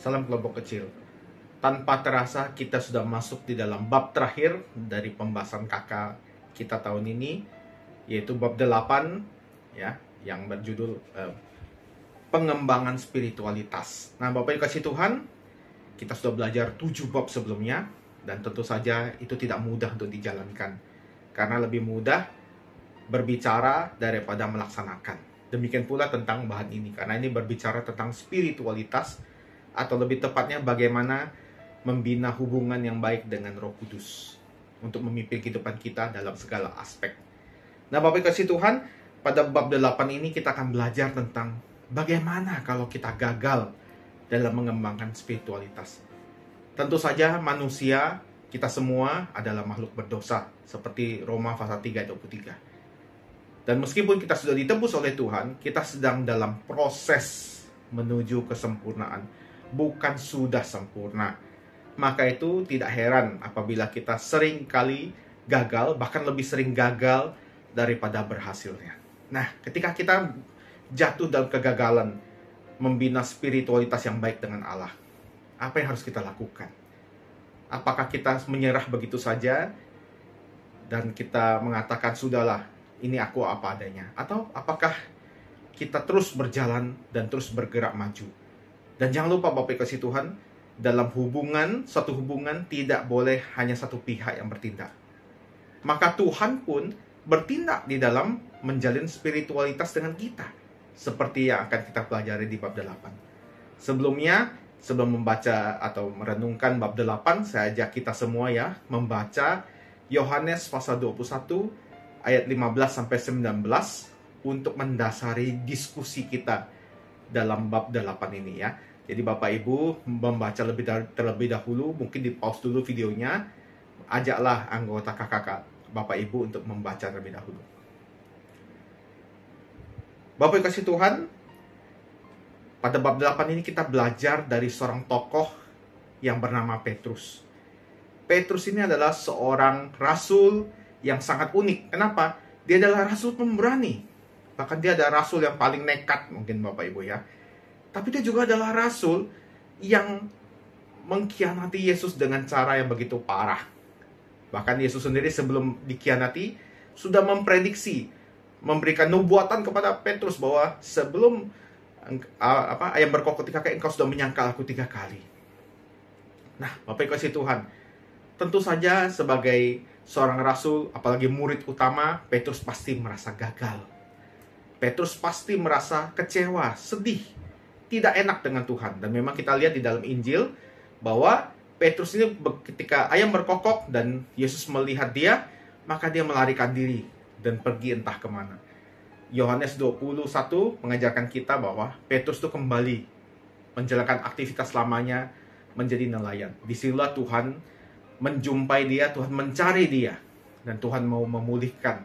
Salam kelompok kecil. Tanpa terasa kita sudah masuk di dalam bab terakhir dari pembahasan kakak kita tahun ini, yaitu bab 8 ya, yang berjudul pengembangan spiritualitas. Nah, Bapak Ibu kasih Tuhan, kita sudah belajar 7 bab sebelumnya, dan tentu saja itu tidak mudah untuk dijalankan, karena lebih mudah berbicara daripada melaksanakan. Demikian pula tentang bahan ini, karena ini berbicara tentang spiritualitas, atau lebih tepatnya bagaimana membina hubungan yang baik dengan Roh Kudus untuk memimpin kehidupan kita dalam segala aspek. Nah, Bapak kasih Tuhan, pada bab 8 ini kita akan belajar tentang bagaimana kalau kita gagal dalam mengembangkan spiritualitas. Tentu saja manusia, kita semua adalah makhluk berdosa, seperti Roma pasal 3 ayat 23. Dan meskipun kita sudah ditebus oleh Tuhan, kita sedang dalam proses menuju kesempurnaan, bukan sudah sempurna. Maka itu tidak heran apabila kita sering kali gagal, bahkan lebih sering gagal daripada berhasilnya. Nah, ketika kita jatuh dalam kegagalan membina spiritualitas yang baik dengan Allah, apa yang harus kita lakukan? Apakah kita menyerah begitu saja dan kita mengatakan sudahlah, ini aku apa adanya? Atau apakah kita terus berjalan dan terus bergerak maju? Dan jangan lupa Bapak kasih Tuhan, dalam suatu hubungan tidak boleh hanya satu pihak yang bertindak. Maka Tuhan pun bertindak di dalam menjalin spiritualitas dengan kita, seperti yang akan kita pelajari di bab 8. Sebelum membaca atau merenungkan bab 8, saya ajak kita semua ya membaca Yohanes pasal 21 ayat 15-19 untuk mendasari diskusi kita dalam bab 8 ini ya. Jadi Bapak Ibu membaca terlebih dahulu, mungkin di pause dulu videonya, ajaklah anggota kakak Bapak Ibu untuk membaca terlebih dahulu. Bapak Ibu kasih Tuhan, pada bab 8 ini kita belajar dari seorang tokoh yang bernama Petrus. Petrus ini adalah seorang rasul yang sangat unik. Kenapa? Dia adalah rasul pemberani. Bahkan dia adalah rasul yang paling nekat mungkin Bapak Ibu ya. Tapi dia juga adalah rasul yang mengkhianati Yesus dengan cara yang begitu parah. Bahkan Yesus sendiri sebelum dikhianati sudah memprediksi, memberikan nubuatan kepada Petrus bahwa sebelum ayam berkokok 3 kali engkau sudah menyangkal aku 3 kali. Nah, Bapak Ibu kasih Tuhan, tentu saja sebagai seorang rasul, apalagi murid utama, Petrus pasti merasa gagal. Petrus pasti merasa kecewa, sedih, tidak enak dengan Tuhan. Dan memang kita lihat di dalam Injil bahwa Petrus ini ketika ayam berkokok dan Yesus melihat dia, maka dia melarikan diri dan pergi entah kemana. Yohanes 21 mengajarkan kita bahwa Petrus itu kembali menjalankan aktivitas lamanya menjadi nelayan. Disinilah Tuhan menjumpai dia, Tuhan mencari dia, dan Tuhan mau memulihkan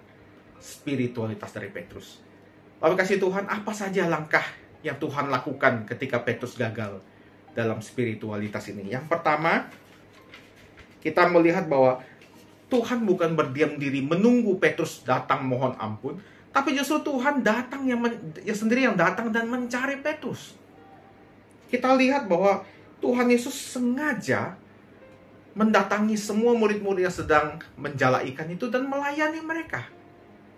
spiritualitas dari Petrus. Bapak kasih Tuhan, apa saja langkah yang Tuhan lakukan ketika Petrus gagal dalam spiritualitas ini? Yang pertama, kita melihat bahwa Tuhan bukan berdiam diri menunggu Petrus datang mohon ampun, tapi justru Tuhan datang yang sendiri yang datang dan mencari Petrus. Kita lihat bahwa Tuhan Yesus sengaja mendatangi semua murid-murid yang sedang menjala ikan itu dan melayani mereka.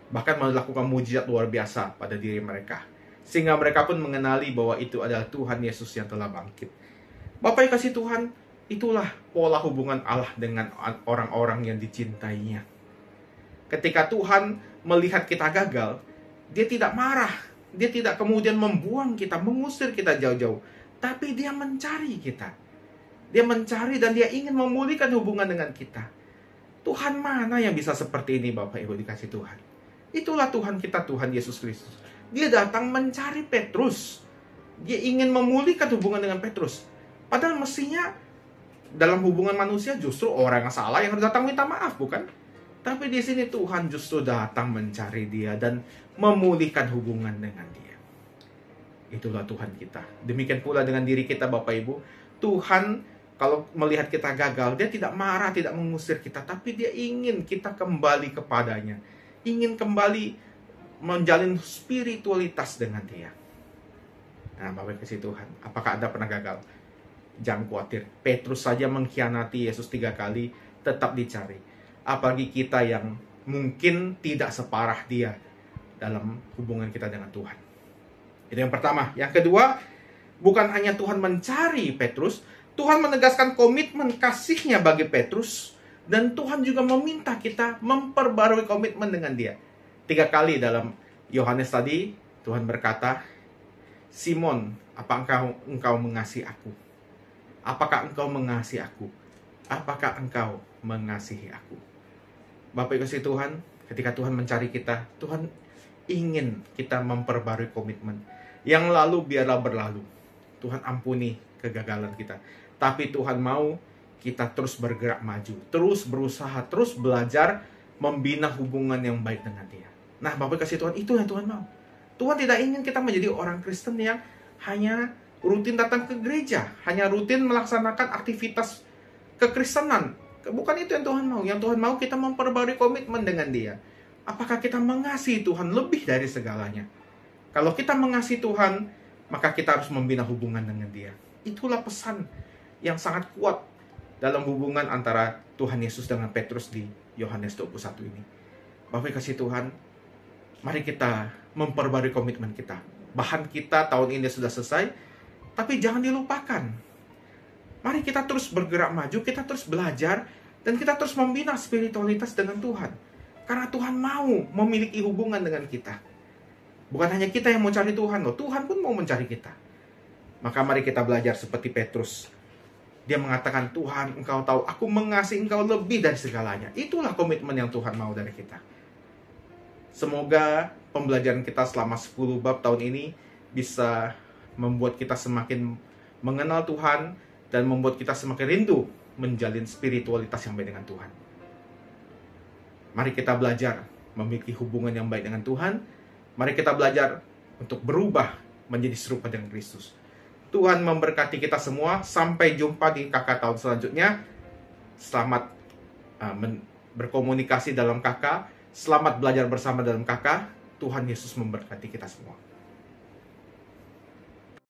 Bahkan melakukan mujizat luar biasa pada diri mereka. Sehingga mereka pun mengenali bahwa itu adalah Tuhan Yesus yang telah bangkit. Bapak yang kasih Tuhan, itulah pola hubungan Allah dengan orang-orang yang dicintainya. Ketika Tuhan melihat kita gagal, dia tidak marah. Dia tidak kemudian membuang kita, mengusir kita jauh-jauh. Tapi dia mencari kita. Dia mencari dan dia ingin memulihkan hubungan dengan kita. Tuhan mana yang bisa seperti ini Bapak Ibu dikasih Tuhan? Itulah Tuhan kita, Tuhan Yesus Kristus. Dia datang mencari Petrus. Dia ingin memulihkan hubungan dengan Petrus. Padahal mestinya dalam hubungan manusia justru orang yang salah yang harus datang minta maaf, bukan? Tapi di sini Tuhan justru datang mencari dia dan memulihkan hubungan dengan dia. Itulah Tuhan kita. Demikian pula dengan diri kita Bapak Ibu. Tuhan kalau melihat kita gagal, dia tidak marah, tidak mengusir kita, tapi dia ingin kita kembali kepadanya. Ingin kembali menjalin spiritualitas dengan dia. Nah, Bapak kasih Tuhan, apakah Anda pernah gagal? Jangan khawatir, Petrus saja mengkhianati Yesus 3 kali, tetap dicari. Apalagi kita yang mungkin tidak separah dia dalam hubungan kita dengan Tuhan. Itu yang pertama. Yang kedua, bukan hanya Tuhan mencari Petrus, Tuhan menegaskan komitmen kasih-Nya bagi Petrus, dan Tuhan juga meminta kita memperbarui komitmen dengan dia. 3 kali dalam Yohanes tadi, Tuhan berkata, Simon, apakah engkau mengasihi aku? Apakah engkau mengasihi aku? Apakah engkau mengasihi aku? Bapak Ibu kasih Tuhan, ketika Tuhan mencari kita, Tuhan ingin kita memperbarui komitmen. Yang lalu biarlah berlalu. Tuhan ampuni kegagalan kita. Tapi Tuhan mau kita terus bergerak maju, terus berusaha, terus belajar membina hubungan yang baik dengan Dia. Nah, Bapak kasih Tuhan, itu yang Tuhan mau. Tuhan tidak ingin kita menjadi orang Kristen yang hanya rutin datang ke gereja, hanya rutin melaksanakan aktivitas kekristenan. Bukan itu yang Tuhan mau. Yang Tuhan mau kita memperbarui komitmen dengan Dia. Apakah kita mengasihi Tuhan lebih dari segalanya? Kalau kita mengasihi Tuhan, maka kita harus membina hubungan dengan Dia. Itulah pesan yang sangat kuat dalam hubungan antara Tuhan Yesus dengan Petrus di Yohanes 21 ini. Bapak kasih Tuhan, mari kita memperbarui komitmen kita. Bahan kita tahun ini sudah selesai, tapi jangan dilupakan. Mari kita terus bergerak maju, kita terus belajar, dan kita terus membina spiritualitas dengan Tuhan. Karena Tuhan mau memiliki hubungan dengan kita. Bukan hanya kita yang mau cari Tuhan, loh. Tuhan pun mau mencari kita. Maka mari kita belajar seperti Petrus. Dia mengatakan, Tuhan, Engkau tahu, aku mengasihi Engkau lebih dari segalanya. Itulah komitmen yang Tuhan mau dari kita. Semoga pembelajaran kita selama 10 bab tahun ini bisa membuat kita semakin mengenal Tuhan dan membuat kita semakin rindu menjalin spiritualitas yang baik dengan Tuhan. Mari kita belajar memiliki hubungan yang baik dengan Tuhan. Mari kita belajar untuk berubah menjadi serupa dengan Kristus. Tuhan memberkati kita semua. Sampai jumpa di KK tahun selanjutnya. Selamat berkomunikasi dalam KK. Selamat belajar bersama dalam KK. Tuhan Yesus memberkati kita semua.